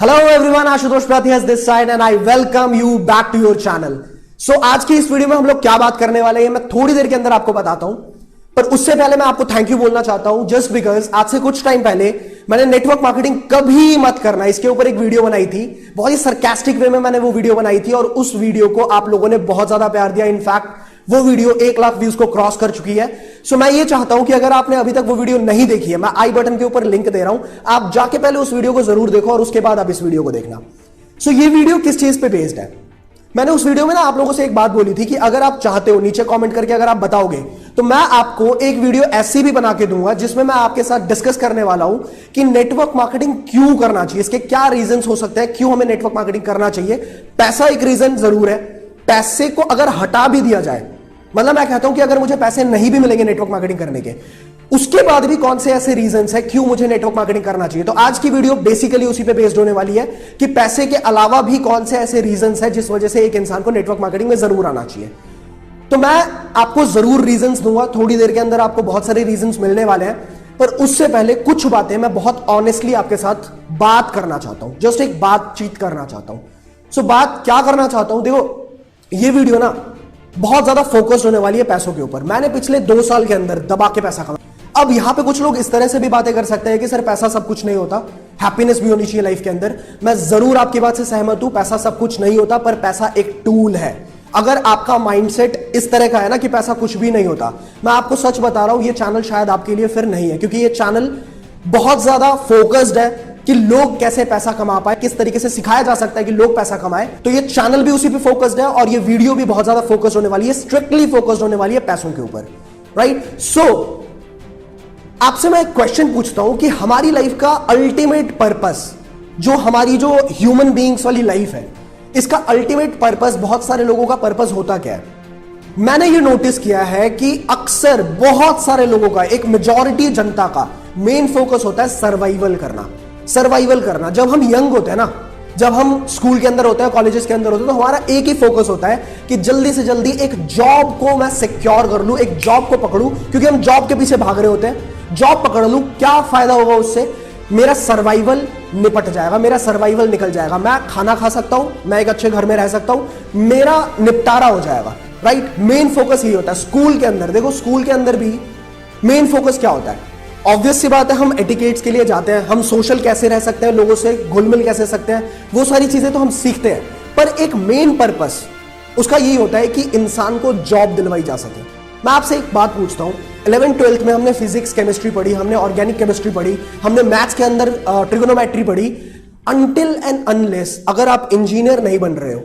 Hello everyone, Ashutosh प्राथियास this side and I welcome you back to your channel. So आज की इस video में हम लोग क्या बात करने वाले हैं मैं थोड़ी देर के अंदर आपको बताता हूं, पर उससे पहले मैं आपको थैंक यू बोलना चाहता हूं जस्ट बिकॉज आज से कुछ टाइम पहले मैंने नेटवर्क मार्केटिंग कभी मत करना इसके ऊपर एक वीडियो बनाई थी। बहुत ही सरकास्टिक वे में मैंने वो वीडियो बनाई थी और उस वीडियो को आप लोगों ने बहुत ज्यादा प्यार दिया। इनफैक्ट वो वीडियो 1 लाख व्यूज को क्रॉस कर चुकी है। सो मैं ये चाहता हूं कि अगर आपने अभी तक वो वीडियो नहीं देखी है, मैं आई बटन के ऊपर लिंक दे रहा हूं, आप जाके पहले उस वीडियो को जरूर देखो और उसके बाद आप इस वीडियो को देखना। सो ये वीडियो किस चीज पे बेस्ड है? मैंने उस वीडियो में ना आप लोगों से एक बात बोली थी कि अगर आप चाहते हो नीचे कमेंट करके अगर आप बताओगे तो मैं आपको एक वीडियो ऐसी भी बना के दूंगा जिसमें मैं आपके साथ डिस्कस करने वाला हूं कि नेटवर्क मार्केटिंग क्यों करना चाहिए, इसके क्या रीजंस हो सकते हैं, क्यों हमें नेटवर्क मार्केटिंग करना चाहिए। पैसा एक रीजन जरूर है, पैसे को अगर हटा भी दिया जाए, मतलब मैं कहता हूं कि अगर मुझे पैसे नहीं भी मिलेंगे नेटवर्क मार्केटिंग करने के, उसके बाद भी कौन से ऐसे रीजंस है क्यों मुझे नेटवर्क मार्केटिंग करना चाहिए। तो आज की वीडियो बेसिकली उसी पे बेस्ड होने वाली है कि पैसे के अलावा भी कौन से ऐसे रीजंस है जिस वजह से एक इंसान को नेटवर्क मार्केटिंग में जरूर आना चाहिए। तो मैं आपको जरूर रीजंस दूंगा, थोड़ी देर के अंदर आपको बहुत सारे रीजंस मिलने वाले हैं, पर उससे पहले कुछ बातें मैं बहुत ऑनेस्टली आपके साथ बात करना चाहता हूं, जस्ट एक बातचीत करना चाहता हूं। सो बात क्या करना चाहता हूं, देखो ये वीडियो ना बहुत ज्यादा फोकस्ड होने वाली है पैसों के ऊपर। मैंने पिछले 2 साल के अंदर दबा के पैसा कमाया। अब यहां पे कुछ लोग इस तरह से भी बातें कर सकते हैं कि सर पैसा सब कुछ नहीं होता, हैप्पीनेस भी होनी चाहिए लाइफ के अंदर। मैं जरूर आपकी बात से सहमत हूं, पैसा सब कुछ नहीं होता, पर पैसा एक टूल है। अगर आपका माइंडसेट इस तरह का है ना कि पैसा कुछ भी नहीं होता, मैं आपको सच बता रहा हूं ये चैनल शायद आपके लिए फिर नहीं है, क्योंकि ये चैनल बहुत ज्यादा फोकस्ड है कि लोग कैसे पैसा कमा पाए, किस तरीके से सिखाया जा सकता है कि लोग पैसा कमाए। तो ये चैनल भी उसी पे फोकस्ड है और ये वीडियो भी बहुत ज्यादा फोकस्ड होने वाली है, स्ट्रिक्टली फोकस्ड होने वाली है पैसों के ऊपर, राइट। सो आपसे मैं एक क्वेश्चन पूछता हूं कि हमारी लाइफ का अल्टीमेट पर्पस, जो हमारी जो ह्यूमन बीइंग्स वाली लाइफ है, इसका अल्टीमेट पर्पस, बहुत सारे लोगों का पर्पस होता क्या है? मैंने ये नोटिस किया है कि अक्सर बहुत सारे लोगों का, एक मेजॉरिटी जनता का मेन फोकस होता है सर्वाइवल करना। सर्वाइवल करना, जब हम यंग होते हैं ना, जब हम स्कूल के अंदर होते हैं, कॉलेजेस के अंदर होते हैं, तो हमारा एक ही फोकस होता है कि जल्दी से जल्दी एक जॉब को मैं सिक्योर कर लूं, एक जॉब को पकड़ूं, क्योंकि हम जॉब के पीछे भाग रहे होते हैं। जॉब पकड़ लूं, क्या फायदा होगा उससे? मेरा सर्वाइवल निपट जाएगा, मेरा सर्वाइवल निकल जाएगा, मैं खाना खा सकता हूं, मैं एक अच्छे घर में रह सकता हूं, मेरा निपटारा हो जाएगा, राइट। मेन फोकस यही होता है। स्कूल के अंदर देखो, स्कूल के अंदर भी मेन फोकस क्या होता है? ऑब्वियस सी बात है, हम एटिकेट्स के लिए जाते हैं, हम सोशल कैसे रह सकते हैं, लोगों से घुल मिल कैसे सकते हैं, वो सारी चीजें तो हम सीखते हैं, पर एक मेन पर्पस उसका यही होता है कि इंसान को जॉब दिलवाई जा सके। मैं आपसे एक बात पूछता हूं, 11th 12th में हमने फिजिक्स केमिस्ट्री पढ़ी, हमने ऑर्गेनिक केमिस्ट्री पढ़ी, हमने मैथ्स के अंदर ट्रिगोनोमेट्री पढ़ी। अनटिल एंड अनलेस अगर आप इंजीनियर नहीं बन रहे हो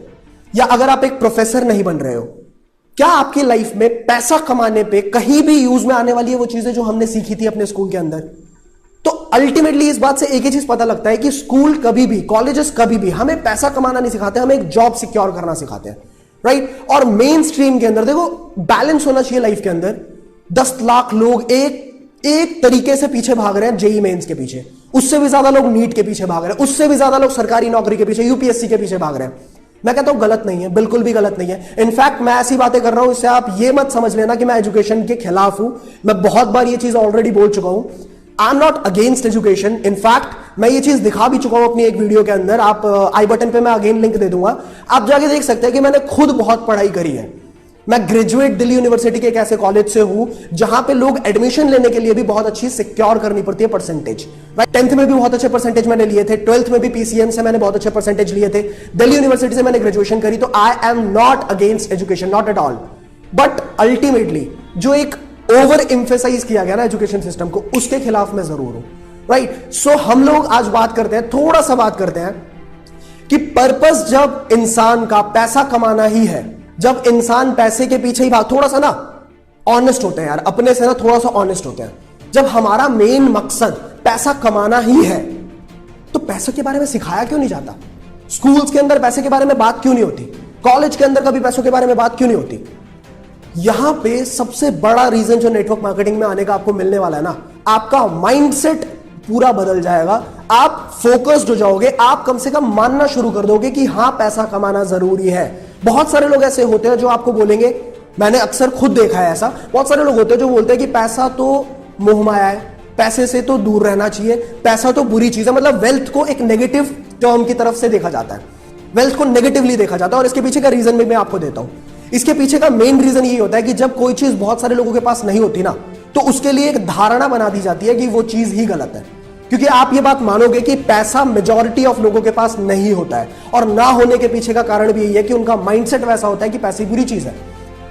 या अगर आप एक प्रोफेसर नहीं बन रहे हो, क्या आपकी लाइफ में पैसा कमाने पे कहीं भी यूज में आने वाली है वो चीजें जो हमने सीखी थी अपने स्कूल के अंदर? तो अल्टीमेटली इस बात से एक ही चीज पता लगता है कि स्कूल कभी भी, कॉलेजेस कभी भी हमें पैसा कमाना नहीं सिखाते, हमें एक जॉब सिक्योर करना सिखाते हैं, राइट। और मेन स्ट्रीम के अंदर देखो बैलेंस होना चाहिए लाइफ के अंदर। 10 लाख लोग एक तरीके से पीछे भाग रहे हैं जेई मेंस के पीछे, उससे भी ज्यादा लोग नीट के पीछे भाग रहे हैं, उससे भी ज्यादा लोग सरकारी नौकरी के पीछे, यूपीएससी के पीछे भाग रहे हैं। मैं कहता हूं गलत नहीं है, बिल्कुल भी गलत नहीं है। इनफैक्ट मैं ऐसी बातें कर रहा हूं, इससे आप ये मत समझ लेना कि मैं एजुकेशन के खिलाफ हूं। मैं बहुत बार ये चीज ऑलरेडी बोल चुका हूं, I am not against education. In fact मैं ये चीज दिखा भी चुका हूं अपनी एक वीडियो के अंदर, आप आई बटन पे मैं अगेन लिंक दे दूंगा, आप जाके देख सकते हैं कि मैंने खुद बहुत पढ़ाई करी है। मैं ग्रेजुएट दिल्ली यूनिवर्सिटी के एक ऐसे कॉलेज से हूं जहां पे लोग एडमिशन लेने के लिए भी बहुत अच्छी सिक्योर करनी पड़ती है परसेंटेज, राइट। 10th में भी बहुत अच्छे परसेंटेज मैंने लिए थे, 12th में भी पीसीएम से मैंने बहुत अच्छे परसेंटेज लिए थे, दिल्ली यूनिवर्सिटी से मैंने ग्रेजुएशन करी। तो I am not against education, not at all, but ultimately जो एक ओवर एम्फेसाइज किया गया ना एजुकेशन सिस्टम को, उसके खिलाफ मैं जरूर हूं, राइट। सो हम लोग आज बात करते हैं, थोड़ा सा बात करते हैं कि पर्पस जब इंसान का पैसा कमाना ही है, जब इंसान पैसे के पीछे ही भाग, थोड़ा सा ना ऑनेस्ट होते हैं यार, अपने से ना थोड़ा सा ऑनेस्ट होते हैं। जब हमारा मेन मकसद पैसा कमाना ही है, तो पैसे के बारे में सिखाया क्यों नहीं जाता? स्कूल्स के अंदर पैसे के बारे में बात क्यों नहीं होती? कॉलेज के अंदर कभी पैसों के बारे में बात क्यों नहीं होती? यहां पे सबसे बड़ा रीजन जो नेटवर्क मार्केटिंग में आने का आपको मिलने वाला है ना, आपका माइंडसेट पूरा बदल जाएगा, आप फोकस्ड हो जाओगे, आप कम से कम मानना शुरू कर दोगे कि हां पैसा कमाना जरूरी है। बहुत सारे लोग ऐसे होते हैं जो आपको बोलेंगे, मैंने अक्सर खुद देखा है ऐसा, बहुत सारे लोग होते हैं जो बोलते हैं कि पैसा तो मोह माया है, पैसे से तो दूर रहना चाहिए, पैसा तो बुरी चीज है, मतलब वेल्थ को एक नेगेटिव टर्म की तरफ से देखा जाता है, वेल्थ को नेगेटिवली देखा जाता है। और इसके पीछे का रीजन भी मैं आपको देता हूं। इसके पीछे का मेन रीजन ये होता है कि जब कोई चीज बहुत सारे लोगों के पास नहीं होती ना, तो उसके लिए एक धारणा बना दी जाती है कि वो चीज ही गलत है। क्योंकि आप ये बात मानोगे कि पैसा मेजॉरिटी ऑफ लोगों के पास नहीं होता है, और ना होने के पीछे का कारण भी यही है कि उनका माइंडसेट वैसा होता है कि पैसे बुरी चीज है,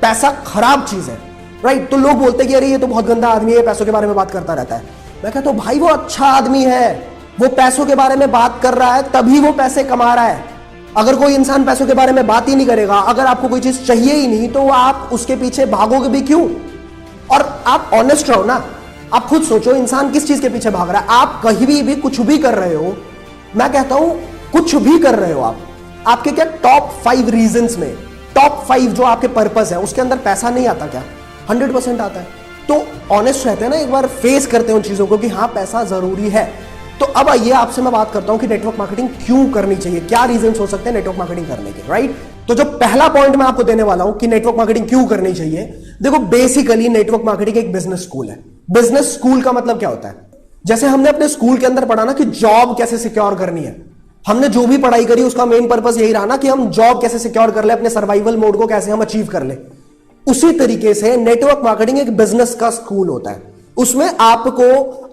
पैसा खराब चीज है, राइट। तो लोग बोलते हैं कि अरे ये तो बहुत गंदा आदमी है, पैसों के बारे में बात करता रहता है। मैं कहता हूं भाई वो अच्छा आदमी है, वो पैसों के बारे में बात कर रहा है तभी वो पैसे कमा रहा है। अगर कोई इंसान पैसों के बारे में बात ही नहीं करेगा, अगर आपको कोई चीज चाहिए ही नहीं, तो आप उसके पीछे भागोगे भी क्यों? और आप ऑनेस्ट रहो ना, आप खुद सोचो इंसान किस चीज के पीछे भाग रहा है। आप कहीं भी कुछ भी कर रहे हो, मैं कहता हूं कुछ भी कर रहे हो आप, आपके क्या टॉप 5 रीजंस में, टॉप 5 जो आपके पर्पस है उसके अंदर पैसा नहीं आता क्या? 100% आता है। तो ऑनेस्ट रहते हैं ना, एक बार फेस करते हैं उन चीजों को कि हाँ पैसा जरूरी है। तो अब आइए आपसे मैं बात करता हूं कि नेटवर्क मार्केटिंग क्यों करनी चाहिए, क्या रीजंस हो सकते हैं नेटवर्क मार्केटिंग करने के, राइट। तो जो पहला पॉइंट मैं आपको देने वाला हूं कि नेटवर्क मार्केटिंग क्यों करनी चाहिए, देखो बेसिकली नेटवर्क मार्केटिंग एक बिजनेस स्कूल है। बिजनेस स्कूल का मतलब क्या होता है? जैसे हमने अपने स्कूल के अंदर पढ़ा ना कि जॉब कैसे सिक्योर करनी है, हमने जो भी पढ़ाई करी उसका मेन पर्पस यही रहा ना कि हम जॉब कैसे सिक्योर कर ले, अपने सर्वाइवल मोड को कैसे हम अचीव कर ले। उसी तरीके से नेटवर्क मार्केटिंग एक बिजनेस का स्कूल होता है। उसमें आपको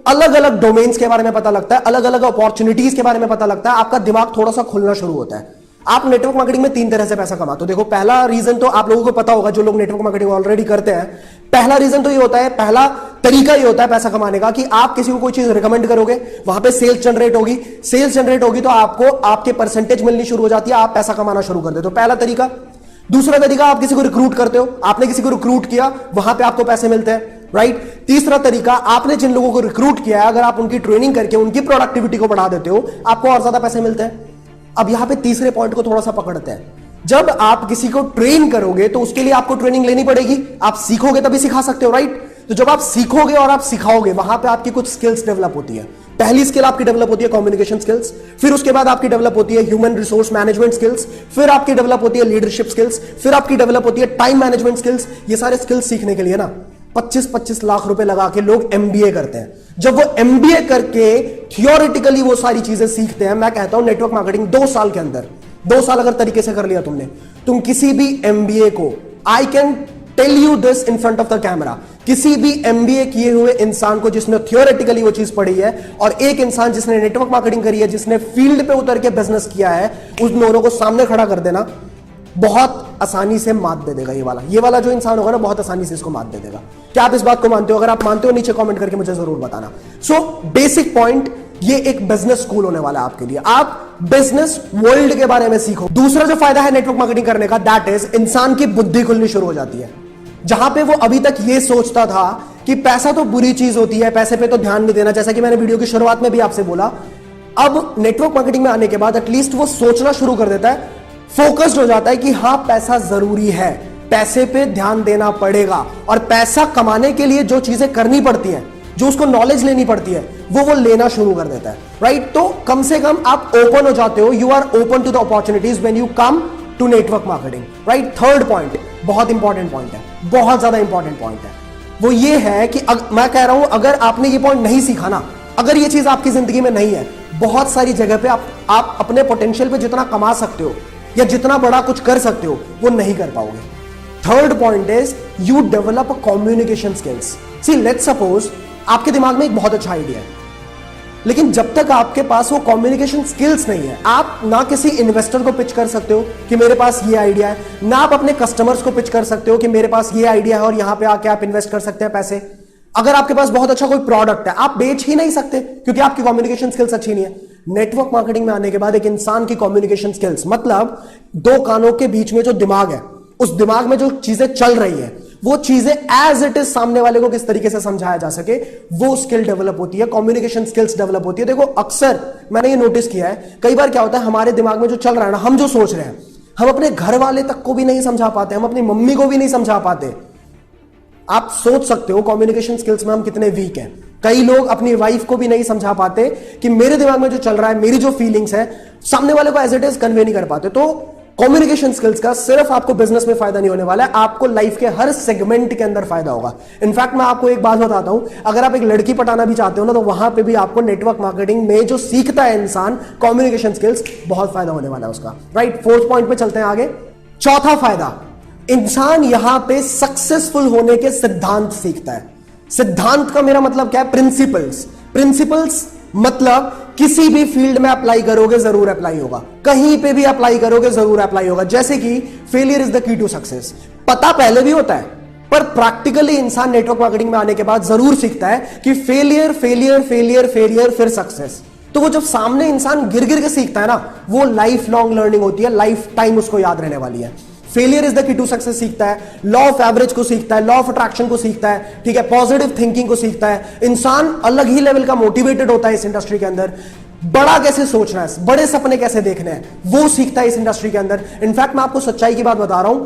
अलग अलग डोमेन्स के बारे में पता लगता है, अलग अलग अपॉर्चुनिटीज के बारे में पता लगता है, आपका दिमाग थोड़ा सा खुलना शुरू होता है। आप नेटवर्क मार्केटिंग में 3 तरह से पैसा कमाते हो। देखो पहला रीजन तो आप लोगों को पता होगा, जो लोग नेटवर्क मार्केटिंग ऑलरेडी करते हैं। पहला रीजन तो ये होता है, पहला तरीका ये होता है पैसा कमाने का कि आप किसी को कोई चीज रिकमेंड करोगे, वहां पे सेल्स जनरेट होगी, सेल्स जनरेट होगी तो आपको आपके परसेंटेज मिलनी शुरू हो जाती है, आप पैसा कमाना शुरू कर देते हो। पहला तरीका। दूसरा तरीका, आप किसी को रिक्रूट करते हो, आपने किसी को रिक्रूट किया, वहां पे आपको पैसे मिलते हैं, राइट। तीसरा तरीका, आपने जिन लोगों को रिक्रूट किया है, अगर आप उनकी ट्रेनिंग करके उनकी प्रोडक्टिविटी को बढ़ा देते हो, आपको और ज्यादा पैसे मिलते हैं। अब यहां पे तीसरे पॉइंट को थोड़ा सा पकड़ते हैं। जब आप किसी को ट्रेन करोगे तो उसके लिए आपको ट्रेनिंग लेनी पड़ेगी, आप सीखोगे तभी सिखा सकते हो, राइट। तो जब आप सीखोगे और आप सिखाओगे, वहां पे आपकी कुछ स्किल्स डेवलप होती है। पहली स्किल आपकी डेवलप होती है कम्युनिकेशन स्किल्स, फिर उसके बाद आपकी डेवलप होती है ह्यूमन रिसोर्स मैनेजमेंट स्किल्स, फिर आपकी डेवलप होती है लीडरशिप स्किल्स, फिर आपकी डेवलप होती है टाइम मैनेजमेंट स्किल्स। ये सारे स्किल्स सीखने के लिए ना 25-25 लाख रुपए लगा के लोग एमबीए करते हैं। जब वो एमबीए करके थियोरेटिकली वो सारी चीजें सीखते हैं, मैं कहता हूं नेटवर्क मार्केटिंग 2 साल के अंदर, 2 साल अगर तरीके से कर लिया तुमने, तुम किसी भी एमबीए को, I can tell you this in front of the camera, किसी भी एमबीए किए हुए इंसान को जिसने थियोरेटिकली वो चीज पढ़ी है और एक इंसान जिसने नेटवर्क मार्केटिंग करी है, जिसने फील्ड पे उतर के बिजनेस किया है, उन दोनों को सामने खड़ा कर देना, बहुत आसानी से मात दे देगा। ये वाला जो इंसान होगा ना, बहुत आसानी से इसको मात दे देगा। क्या आप इस बात को मानते हो? अगर आप मानते हो नीचे कमेंट करके मुझे जरूर बताना। सो बेसिक पॉइंट, ये एक बिजनेस स्कूल होने वाला है आपके लिए। आप बिजनेस वर्ल्ड के बारे में सीखो। दूसरा जो फायदा है नेटवर्क मार्केटिंग करने का, दैट इज इंसान की बुद्धि खुलनी शुरू हो जाती है। जहां पे वो अभी तक ये सोचता था कि पैसा तो बुरी चीज होती है, पैसे पे तो ध्यान नहीं देना, जैसा कि मैंने वीडियो की शुरुआत में भी आपसे बोला, अब नेटवर्क मार्केटिंग में आने के बाद एटलीस्ट वो सोचना शुरू कर देता है, फोकस्ड हो जाता है कि हां पैसा जरूरी है, पैसे पे ध्यान देना पड़ेगा, और पैसा कमाने के लिए जो चीजें करनी पड़ती हैं, जो उसको नॉलेज लेनी पड़ती है, वो लेना शुरू कर देता है, राइट। तो कम से कम आप ओपन हो जाते हो, you are open to the opportunities when you come to network marketing, right. Third point बहुत इंपॉर्टेंट पॉइंट है, बहुत ज्यादा इंपॉर्टेंट पॉइंट है। वो ये है कि मैं कह रहा हूं, अगर आपने ये पॉइंट नहीं सीखा ना, अगर ये चीज आपकी जिंदगी में नहीं है, बहुत सारी जगह पे आप अपने पोटेंशियल पे जितना कमा सकते हो या जितना बड़ा कुछ कर सकते हो, वो नहीं कर पाओगे। Third point is you develop a communication skills. See let's suppose आपके दिमाग में एक बहुत अच्छा आइडिया है, लेकिन जब तक आपके पास वो कम्युनिकेशन स्किल्स नहीं है, आप ना किसी इन्वेस्टर को पिच कर सकते हो कि मेरे पास ये आइडिया है, ना आप अपने कस्टमर्स को पिच कर सकते हो कि मेरे पास ये आइडिया है और यहां पे आके आप इन्वेस्ट कर सकते हैं पैसे। अगर आपके पास बहुत अच्छा कोई प्रोडक्ट है, आप बेच ही नहीं सकते क्योंकि आपकी कम्युनिकेशन स्किल्स अच्छी नहीं है। नेटवर्क मार्केटिंग में आने के बाद एक इंसान की कम्युनिकेशन स्किल्स, मतलब 2 कानों के बीच में जो दिमाग है, उस दिमाग में जो चीजें चल रही है, वो चीजें एज इट इज सामने वाले को किस तरीके से समझाया जा सके, वो स्किल डेवलप होती है, कम्युनिकेशन स्किल्स डेवलप होती है। देखो अक्सर मैंने ये नोटिस किया है, कई बार क्या होता है, हमारे दिमाग में जो चल रहा है ना, हम जो सोच रहे हैं, हम अपने घर वाले तक को भी नहीं समझा पाते, हम अपनी मम्मी को भी नहीं समझा पाते। आप सोच सकते हो कम्युनिकेशन स्किल्स में हम कितने वीक हैं। कई लोग अपनी वाइफ को भी नहीं समझा पाते कि मेरे दिमाग में जो चल रहा है, मेरी जो फीलिंग्स है, सामने वाले को एज इट इज कन्वे नहीं कर पाते। तो कम्युनिकेशन स्किल्स का सिर्फ आपको बिजनेस में फायदा नहीं होने वाला है, आपको लाइफ के हर सेगमेंट के अंदर फायदा होगा। इनफैक्ट मैं आपको एक बात बताता हूं, अगर आप एक लड़की पटाना भी चाहते हो ना, तो वहां पे भी आपको नेटवर्क मार्केटिंग में जो सीखता है इंसान कम्युनिकेशन स्किल्स, बहुत फायदा होने वाला है उसका। राइट, फोर्थ पॉइंट पे चलते हैं आगे। चौथा फायदा, इंसान यहां पे सक्सेसफुल होने के सिद्धांत सीखता है। सिद्धांत का मेरा मतलब क्या है? प्रिंसिपल्स। प्रिंसिपल्स मतलब किसी भी फील्ड में अप्लाई करोगे जरूर अप्लाई होगा, कहीं पे भी अप्लाई करोगे जरूर अप्लाई होगा। जैसे कि failure is the key to success, पता पहले भी होता है, पर प्रैक्टिकली इंसान नेटवर्क मार्केटिंग में आने के बाद जरूर सीखता है कि फेलियर फेलियर फेलियर फेलियर फिर सक्सेस। तो वो जब सामने इंसान गिर गिर के सीखता है ना, वो लाइफ लॉन्ग लर्निंग होती है, लाइफ टाइम उसको याद रहने वाली है। Failure is the key to success सीखता है, लॉ ऑफ एवरेज को सीखता है, लॉ ऑफ अट्रैक्शन को सीखता है, ठीक है, पॉजिटिव थिंकिंग को सीखता है। इंसान अलग ही लेवल का मोटिवेटेड होता है इस इंडस्ट्री के अंदर। बड़ा कैसे सोचना है, बड़े सपने कैसे देखने हैं, वो सीखता है इस इंडस्ट्री के अंदर। इनफैक्ट मैं आपको सच्चाई की बात बता रहा हूं,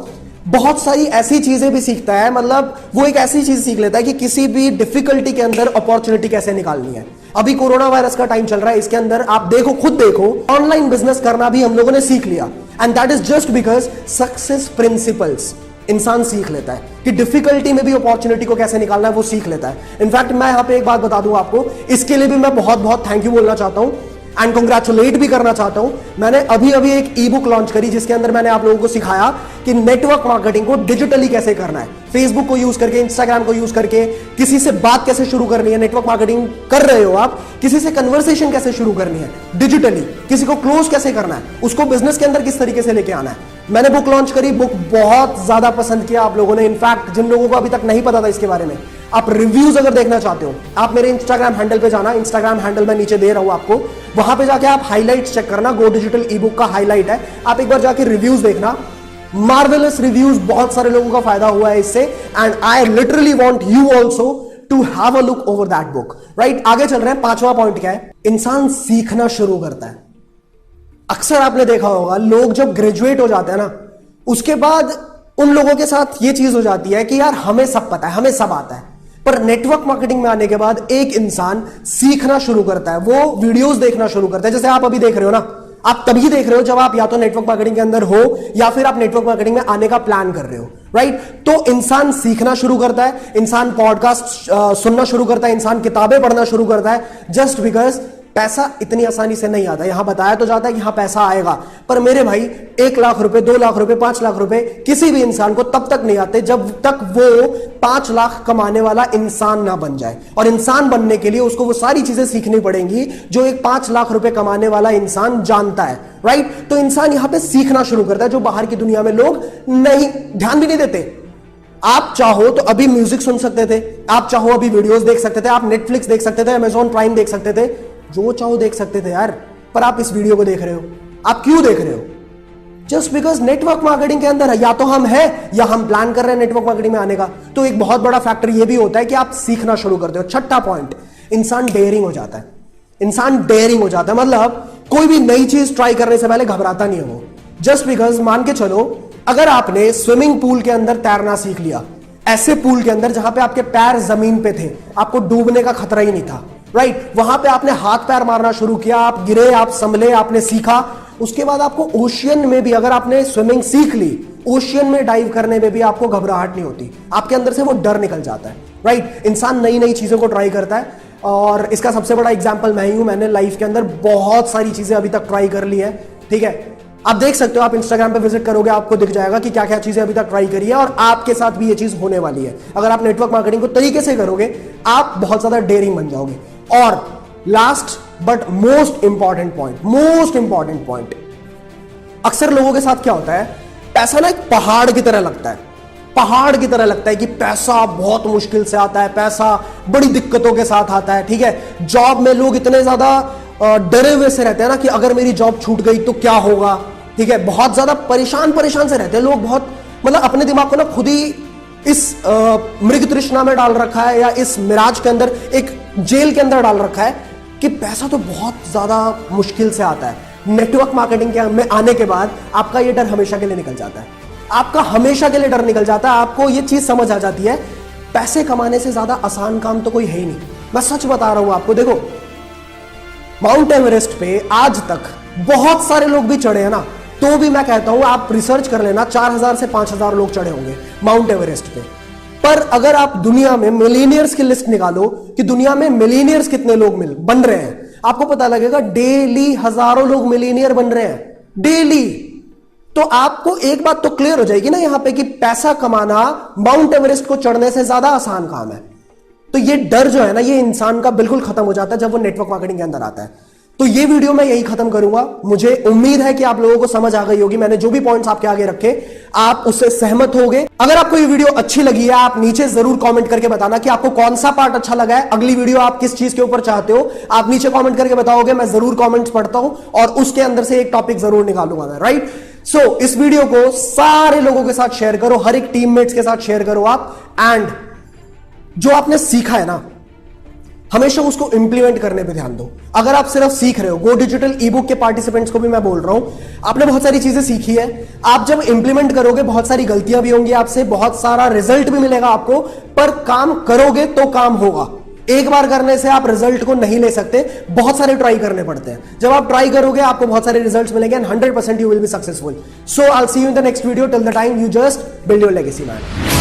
बहुत सारी ऐसी चीजें भी सीखता है, मतलब वो एक ऐसी चीज सीख लेता है कि किसी भी डिफिकल्टी के अंदर अपॉर्चुनिटी कैसे निकालनी है। अभी कोरोना वायरस का टाइम चल रहा है, इसके अंदर आप देखो, खुद देखो, ऑनलाइन बिजनेस करना भी हम लोगों ने सीख लिया, and that is just because success principles इंसान सीख लेता है कि डिफिकल्टी में भी अपॉर्चुनिटी को कैसे निकालना है, वो सीख लेता है। इनफैक्ट मैं यहां पे एक बात बता दूं आपको, इसके लिए भी मैं बहुत बहुत थैंक यू बोलना चाहता हूं एंड कंग्रेचुलेट भी करना चाहता हूं। मैंने अभी अभी एक ई बुक लॉन्च करी जिसके अंदर मैंने आप लोगों को सिखाया कि नेटवर्क मार्केटिंग को डिजिटली कैसे करना है, फेसबुक को यूज करके, इंस्टाग्राम को यूज करके किसी से बात कैसे शुरू करनी है। नेटवर्क मार्केटिंग कर रहे हो आप, किसी से कन्वर्सेशन कैसे शुरू करनी है डिजिटली, किसी को क्लोज कैसे करना है, उसको बिजनेस के अंदर किस तरीके से लेके आना है। मैंने बुक लॉन्च करी, बुक बहुत ज्यादा पसंद किया आप लोगों ने। इनफैक्ट जिन लोगों को अभी तक नहीं पता था इसके बारे में, आप रिव्यूज अगर देखना चाहते हो, आप मेरे इंस्टाग्राम हैंडल पे जाना, इंस्टाग्राम हैंडल मैं नीचे दे रहा हूं आपको, वहां पे जाके आप हाइलाइट्स चेक करना, गो डिजिटल ई बुक का हाईलाइट है, आप एक बार जाके रिव्यूज देखना। मार्वेलस रिव्यूज, बहुत सारे लोगों का फायदा हुआ है इससे, and I literally want you also to have a look over that book. Right, आगे चल रहे हैं। पांचवा पॉइंट क्या है? इंसान सीखना शुरू करता है। अक्सर आपने देखा होगा, लोग जब ग्रेजुएट हो जाते हैं ना, उसके बाद उन लोगों के साथ ये चीज हो जाती है कि यार हमें सब पता है, हमें सब आता है। पर नेटवर्क मार्केटिंग में आने के बाद एक इंसान सीखना शुरू करता है, वो वीडियोस देखना शुरू करता है। जैसे आप अभी देख रहे हो ना, आप तभी देख रहे हो जब आप या तो नेटवर्क मार्केटिंग के अंदर हो या फिर आप नेटवर्क मार्केटिंग में आने का प्लान कर रहे हो। राइट, तो इंसान सीखना शुरू करता है, इंसान पॉडकास्ट सुनना शुरू करता है, इंसान किताबें पढ़ना शुरू करता है, जस्ट बिकॉज पैसा इतनी आसानी से नहीं आता। यहां बताया तो जाता है कि यहां पैसा आएगा, पर मेरे भाई 1 लाख रुपए, 2 लाख रुपए, 5 लाख रुपए किसी भी इंसान को तब तक नहीं आते जब तक वो 5 लाख कमाने वाला इंसान ना बन जाए। और इंसान बनने के लिए उसको वो सारी चीजें सीखनी पड़ेंगी जो एक 5 लाख रुपए कमाने वाला इंसान जानता है। राइट, तो इंसान यहां पे सीखना शुरू करता है, जो बाहर की दुनिया में लोग नहीं ध्यान भी नहीं देते। आप चाहो तो अभी म्यूजिक सुन सकते थे, आप चाहो अभी वीडियोस देख सकते थे, आप नेटफ्लिक्स देख सकते थे, अमेजॉन प्राइम देख सकते थे, जो चाहो देख सकते थे यार। पर आप इस वीडियो को देख रहे हो, आप क्यों देख रहे हो? जस्ट बिकॉज नेटवर्क मार्केटिंग के अंदर है, या तो हम है या हम प्लान कर रहे हैं नेटवर्क मार्केटिंग में आने का। तो एक बहुत बड़ा फैक्टर ये भी होता है कि आप सीखना शुरू करते हो। छठा पॉइंट, इंसान डेयरिंग हो जाता है। इंसान डेयरिंग हो जाता है मतलब कोई भी नई चीज ट्राई करने से पहले घबराता नहीं है वो। जस्ट बिकॉज मान के चलो, अगर आपने स्विमिंग पूल के अंदर तैरना सीख लिया, ऐसे पूल के अंदर जहां पे आपके पैर जमीन पे थे, आपको डूबने का खतरा ही नहीं था, राइट, वहां पे आपने हाथ पैर मारना शुरू किया, आप गिरे, आप संभले, आपने सीखा। उसके बाद आपको ओशियन में भी, अगर आपने स्विमिंग सीख ली, ओशियन में डाइव करने में भी आपको घबराहट नहीं होती, आपके अंदर से वो डर निकल जाता है। राइट, इंसान नई नई चीजों को ट्राई करता है, और इसका सबसे बड़ा एग्जाम्पल मैं ही हूं। मैंने लाइफ के अंदर बहुत सारी चीजें अभी तक ट्राई कर ली है। ठीक है, आप देख सकते हो, आप इंस्टाग्राम पे विजिट करोगे, आपको दिख जाएगा कि क्या क्या चीजें अभी तक ट्राई करी है, और आपके साथ भी ये चीज होने वाली है। अगर आप नेटवर्क मार्केटिंग को तरीके से करोगे, आप बहुत ज्यादा डेयरिंग बन जाओगे। और last but most important point, अक्सर लोगों के साथ क्या होता है, पैसा ना एक पहाड़ की तरह लगता है। पहाड़ की तरह लगता है कि पैसा बहुत मुश्किल से आता है, पैसा बड़ी दिक्कतों के साथ आता है। ठीक है, जॉब में लोग इतने ज्यादा डरे हुए से रहते हैं ना कि अगर मेरी जॉब छूट गई तो क्या होगा। ठीक है, बहुत ज्यादा परेशान से रहते हैं लोग, बहुत मतलब अपने दिमाग को ना खुद ही इस मृग तृष्णा में डाल रखा है, या इस मिराज के अंदर, एक जेल के अंदर डाल रखा है कि पैसा तो बहुत ज्यादा मुश्किल से आता है। नेटवर्क मार्केटिंग के में आने के बाद आपका ये डर हमेशा के लिए निकल जाता है, आपका हमेशा के लिए डर निकल जाता है। आपको ये चीज समझ आ जाती है, पैसे कमाने से ज्यादा आसान काम तो कोई है ही नहीं। मैं सच बता रहा हूं आपको। देखो, माउंट एवरेस्ट पे आज तक बहुत सारे लोग भी चढ़े हैं ना, तो भी मैं कहता हूं आप रिसर्च कर लेना, 4000 से 5000 लोग चढ़े होंगे माउंट एवरेस्ट पे। पर अगर आप दुनिया में मिलीनियर्स की लिस्ट निकालो कि दुनिया में मिलीनियर्स कितने लोग बन रहे हैं, आपको पता लगेगा डेली हजारों लोग मिलीनियर बन रहे हैं, डेली। तो आपको एक बात तो क्लियर हो जाएगी ना यहां पे कि पैसा कमाना माउंट एवरेस्ट को चढ़ने से ज्यादा आसान काम है। तो ये डर जो है ना, ये इंसान का बिल्कुल खत्म हो जाता है जब वो नेटवर्क मार्केटिंग के अंदर आता है। तो ये वीडियो मैं यही खत्म करूंगा। मुझे उम्मीद है कि आप लोगों को समझ आ गई होगी, मैंने जो भी पॉइंट्स आपके आगे रखे आप उससे सहमत होगे। अगर आपको ये वीडियो अच्छी लगी है, आप नीचे जरूर कमेंट करके बताना कि आपको कौन सा पार्ट अच्छा लगा है, अगली वीडियो आप किस चीज के ऊपर चाहते हो, आप नीचे कमेंट करके बताओगे, मैं जरूर कमेंट्स पढ़ता हूं और उसके अंदर से एक टॉपिक जरूर निकालूंगा मैं, राइट। सो इस वीडियो को सारे लोगों के साथ शेयर करो, हर एक टीममेट्स के साथ शेयर करो आप, एंड जो आपने सीखा है ना हमेशा उसको इंप्लीमेंट करने पे ध्यान दो। अगर आप सिर्फ सीख रहे हो, गो डिजिटल ई बुक के पार्टिसिपेंट्स को भी मैं बोल रहा हूं, आपने बहुत सारी चीजें सीखी है, आप जब इंप्लीमेंट करोगे बहुत सारी गलतियां भी होंगी आपसे, बहुत सारा रिजल्ट भी मिलेगा आपको, पर काम करोगे तो काम होगा। एक बार करने से आप रिजल्ट को नहीं ले सकते, बहुत सारे ट्राई करने पड़ते हैं। जब आप ट्राई करोगे आपको बहुत सारे रिजल्ट्स मिलेंगे and 100% you will be successful. So I will see you in the next video. Till the time you just build your legacy man.